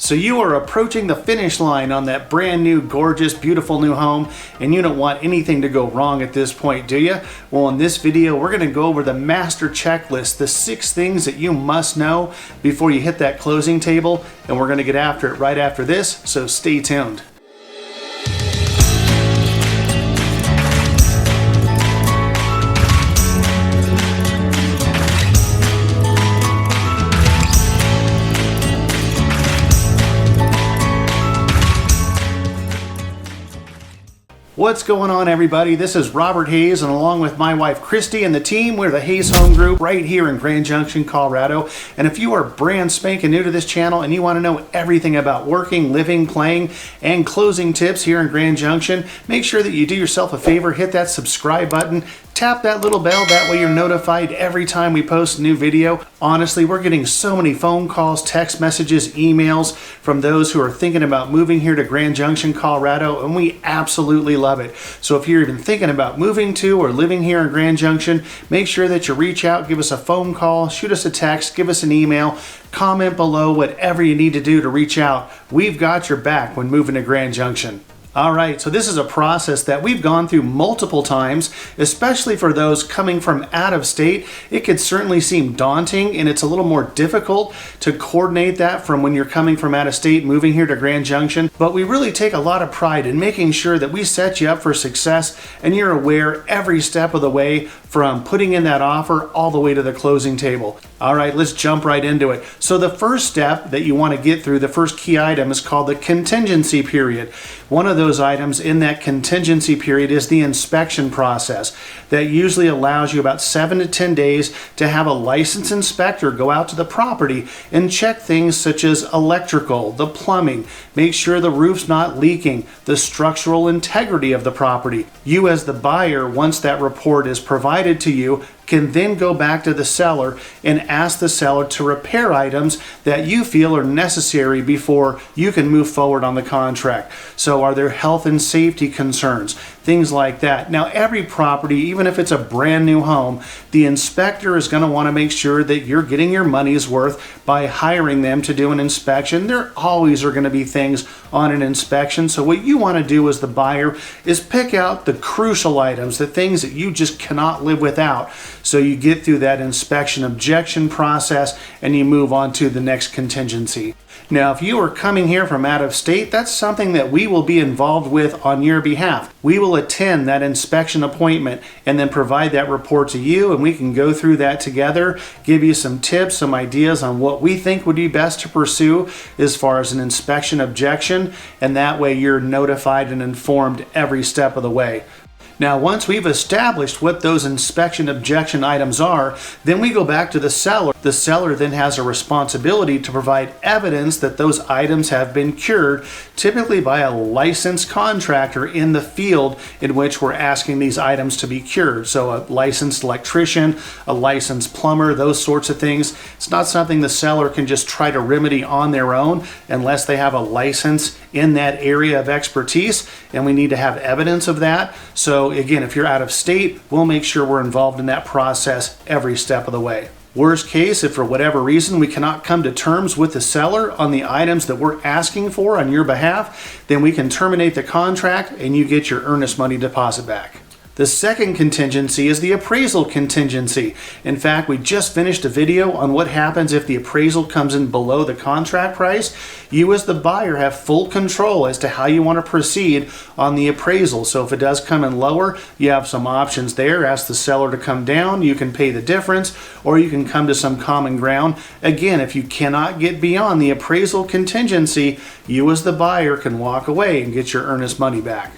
So you are approaching the finish line on that brand new, gorgeous, beautiful new home, and you don't want anything to go wrong at this point, do you? Well, in this video, we're going to go over the master checklist, the 6 things that you must know before you hit that closing table, and we're going to get after it right after this, so stay tuned. What's going on, everybody? This is Robert Hayes, and along with my wife Christie and the team, we're the Hayes Home Group right here in Grand Junction, Colorado. And if you are brand spanking new to this channel and you want to know everything about working, living, playing, and closing tips here in Grand Junction, make sure that you do yourself a favor, hit that subscribe button, tap that little bell, that way you're notified every time we post a new video. Honestly, we're getting so many phone calls, text messages, emails from those who are thinking about moving here to Grand Junction, Colorado, and we absolutely love it. So if you're even thinking about moving to or living here in Grand Junction, make sure that you reach out, give us a phone call, shoot us a text, give us an email, comment below, whatever you need to do to reach out. We've got your back when moving to Grand Junction. All right, so this is a process that we've gone through multiple times, especially for those coming from out of state. It could certainly seem daunting, and it's a little more difficult to coordinate that from when you're coming from out of state, moving here to Grand Junction. But we really take a lot of pride in making sure that we set you up for success and you're aware every step of the way from putting in that offer all the way to the closing table. All right, let's jump right into it. So the first step that you want to get through, the first key item, is called the contingency period. One of those items in that contingency period is the inspection process. That usually allows you about 7 to 10 days to have a licensed inspector go out to the property and check things such as electrical, the plumbing, make sure the roof's not leaking, the structural integrity of the property. You as the buyer, once that report is provided to you, can then go back to the seller and ask the seller to repair items that you feel are necessary before you can move forward on the contract. So are there health and safety concerns? Things like that. Now, every property, even if it's a brand new home, the inspector is going to want to make sure that you're getting your money's worth by hiring them to do an inspection. There always are going to be things on an inspection. So what you want to do as the buyer is pick out the crucial items, the things that you just cannot live without. So you get through that inspection objection process and you move on to the next contingency. Now, if you are coming here from out of state, that's something that we will be involved with on your behalf. We will attend that inspection appointment and then provide that report to you, and we can go through that together, give you some tips, some ideas on what we think would be best to pursue as far as an inspection objection, and that way you're notified and informed every step of the way. Now, once we've established what those inspection objection items are, then we go back to the seller. The seller then has a responsibility to provide evidence that those items have been cured, typically by a licensed contractor in the field in which we're asking these items to be cured. So a licensed electrician, a licensed plumber, those sorts of things. It's not something the seller can just try to remedy on their own unless they have a license in that area of expertise, and we need to have evidence of that. So again, if you're out of state, we'll make sure we're involved in that process every step of the way. Worst case, if for whatever reason we cannot come to terms with the seller on the items that we're asking for on your behalf, then we can terminate the contract and you get your earnest money deposit back. The second contingency is the appraisal contingency. In fact, we just finished a video on what happens if the appraisal comes in below the contract price. You as the buyer have full control as to how you want to proceed on the appraisal. So if it does come in lower, you have some options there. Ask the seller to come down, you can pay the difference, or you can come to some common ground. Again, if you cannot get beyond the appraisal contingency, you as the buyer can walk away and get your earnest money back.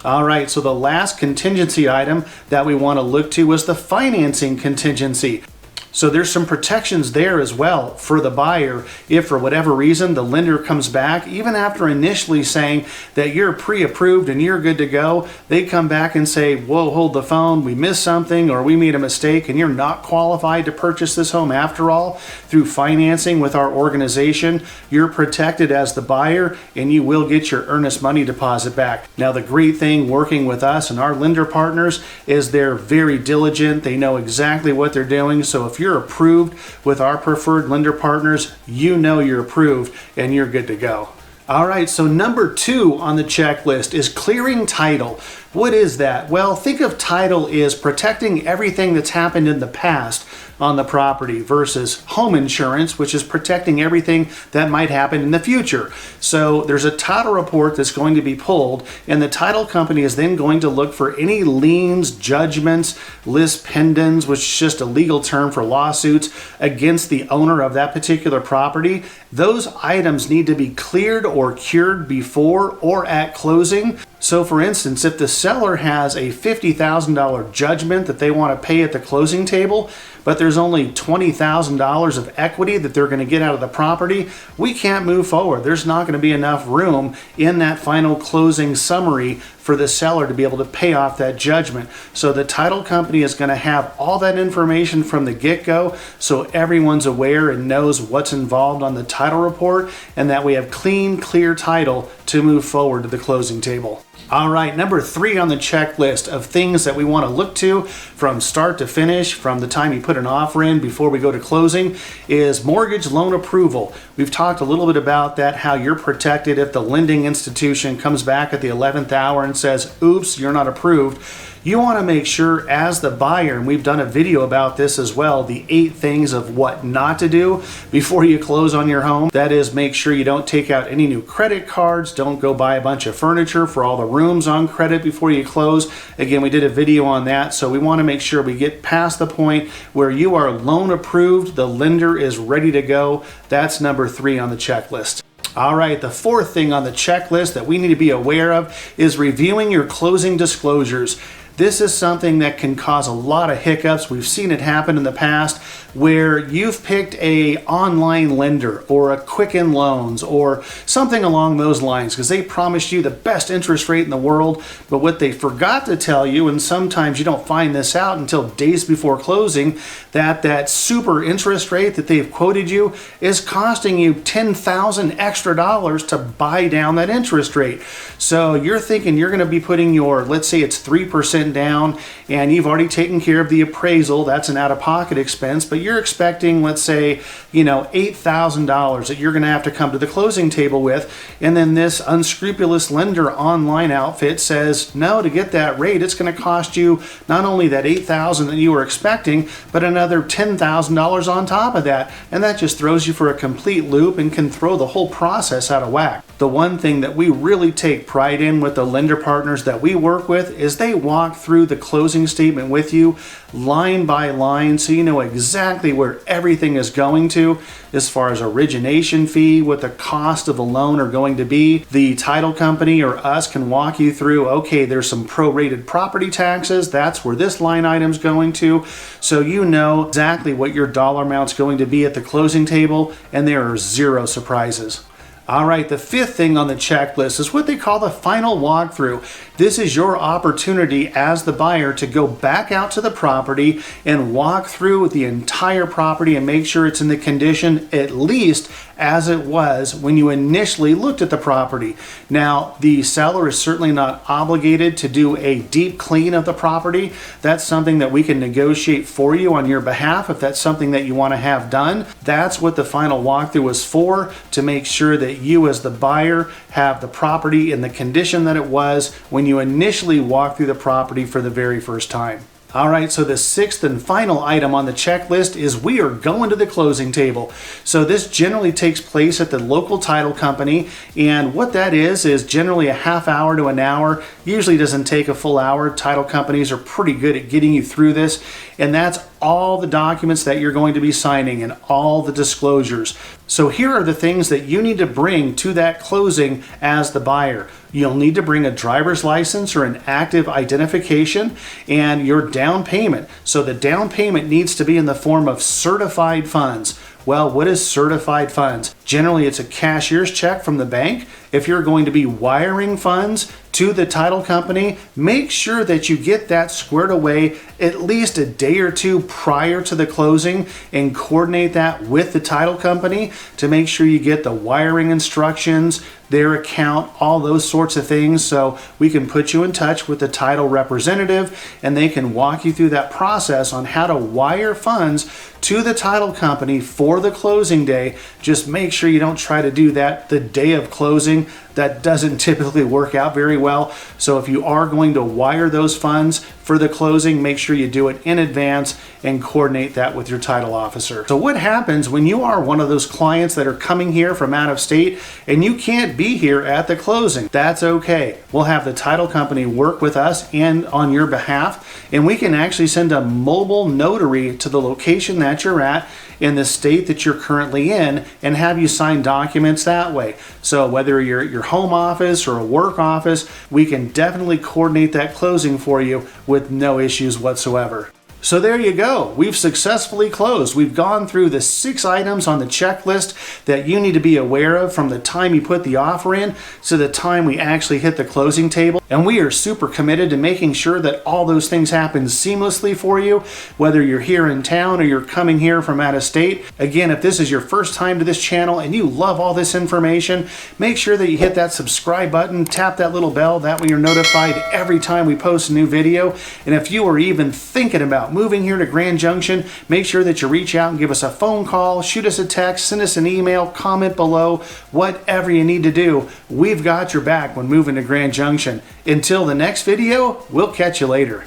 All right, so the last contingency item that we want to look to is the financing contingency. So there's some protections there as well for the buyer. If for whatever reason the lender comes back, even after initially saying that you're pre-approved and you're good to go, they come back and say, whoa, hold the phone, we missed something or we made a mistake and you're not qualified to purchase this home after all. Through financing with our organization, you're protected as the buyer and you will get your earnest money deposit back. Now, the great thing working with us and our lender partners is they're very diligent. They know exactly what they're doing. So if you're you're approved with our preferred lender partners, you know you're approved and you're good to go. All right, so number 2 on the checklist is clearing title. What is that? Well, think of title as protecting everything that's happened in the past on the property versus home insurance, which is protecting everything that might happen in the future. So there's a title report that's going to be pulled, and the title company is then going to look for any liens, judgments, lis pendens, which is just a legal term for lawsuits against the owner of that particular property. Those items need to be cleared or cured before or at closing. So for instance, if the seller has a $50,000 judgment that they want to pay at the closing table, but there's only $20,000 of equity that they're going to get out of the property, we can't move forward. There's not going to be enough room in that final closing summary for the seller to be able to pay off that judgment. So the title company is going to have all that information from the get-go, so everyone's aware and knows what's involved on the title report, and that we have clean, clear title to move forward to the closing table. All right, number 3 on the checklist of things that we want to look to from start to finish, from the time you put an offer in before we go to closing, is mortgage loan approval. We've talked a little bit about that, how you're protected if the lending institution comes back at the 11th hour and says, oops, you're not approved. You want to make sure as the buyer, and we've done a video about this as well, the 8 things of what not to do before you close on your home. That is, make sure you don't take out any new credit cards, don't go buy a bunch of furniture for all the rooms on credit before you close. Again, we did a video on that, so we want to make sure we get past the point where you are loan approved, the lender is ready to go. That's number 3 on the checklist. All right, the 4th thing on the checklist that we need to be aware of is reviewing your closing disclosures. This is something that can cause a lot of hiccups. We've seen it happen in the past where you've picked a online lender or a Quicken Loans or something along those lines because they promised you the best interest rate in the world, but what they forgot to tell you, and sometimes you don't find this out until days before closing, that super interest rate that they've quoted you is costing you $10,000 extra to buy down that interest rate. So you're thinking you're going to be putting your, let's say it's 3% down, and you've already taken care of the appraisal. That's an out-of-pocket expense, but you're expecting, let's say, $8,000 that you're going to have to come to the closing table with, and then this unscrupulous lender online outfit says, no, to get that rate, it's going to cost you not only that $8,000 that you were expecting, but another $10,000 on top of that, and that just throws you for a complete loop and can throw the whole process out of whack. The one thing that we really take pride in with the lender partners that we work with is they walk through the closing statement with you line by line, so you know exactly where everything is going to as far as origination fee, what the cost of the loan are going to be. The title company or us can walk you through, okay, there's some prorated property taxes, that's where this line item's going to, so you know exactly what your dollar amount's going to be at the closing table, and there are 0 surprises. All right, the 5th thing on the checklist is what they call the final walkthrough. This is your opportunity as the buyer to go back out to the property and walk through the entire property and make sure it's in the condition at least as it was when you initially looked at the property. Now, the seller is certainly not obligated to do a deep clean of the property. That's something that we can negotiate for you on your behalf if that's something that you want to have done. That's what the final walkthrough is for, to make sure that you as the buyer have the property in the condition that it was when you initially walked through the property for the very first time. All right, so the 6th and final item on the checklist is we are going to the closing table. So this generally takes place at the local title company, and what that is generally a half hour to an hour. Usually doesn't take a full hour. Title companies are pretty good at getting you through this, and that's all the documents that you're going to be signing and all the disclosures. So here are the things that you need to bring to that closing as the buyer. You'll need to bring a driver's license or an active identification and your down payment. So the down payment needs to be in the form of certified funds. Well, what is certified funds? Generally, it's a cashier's check from the bank. If you're going to be wiring funds to the title company, make sure that you get that squared away at least a day or 2 prior to the closing and coordinate that with the title company to make sure you get the wiring instructions, their account, all those sorts of things. So we can put you in touch with the title representative and they can walk you through that process on how to wire funds to the title company for the closing day. Just make sure you don't try to do that the day of closing. That doesn't typically work out very well. So if you are going to wire those funds for the closing, make sure you do it in advance and coordinate that with your title officer. So what happens when you are one of those clients that are coming here from out of state and you can't be here at the closing? That's okay. We'll have the title company work with us and on your behalf, and we can actually send a mobile notary to the location that you're at in the state that you're currently in and have you sign documents that way. So whether you're at your home office or a work office, we can definitely coordinate that closing for you with no issues whatsoever. So there you go. We've successfully closed. We've gone through the 6 items on the checklist that you need to be aware of from the time you put the offer in to the time we actually hit the closing table. And we are super committed to making sure that all those things happen seamlessly for you, whether you're here in town or you're coming here from out of state. Again, if this is your first time to this channel and you love all this information, make sure that you hit that subscribe button, tap that little bell, that way you're notified every time we post a new video. And if you are even thinking about moving here to Grand Junction, make sure that you reach out and give us a phone call, shoot us a text, send us an email, comment below, whatever you need to do. We've got your back when moving to Grand Junction. Until the next video, we'll catch you later.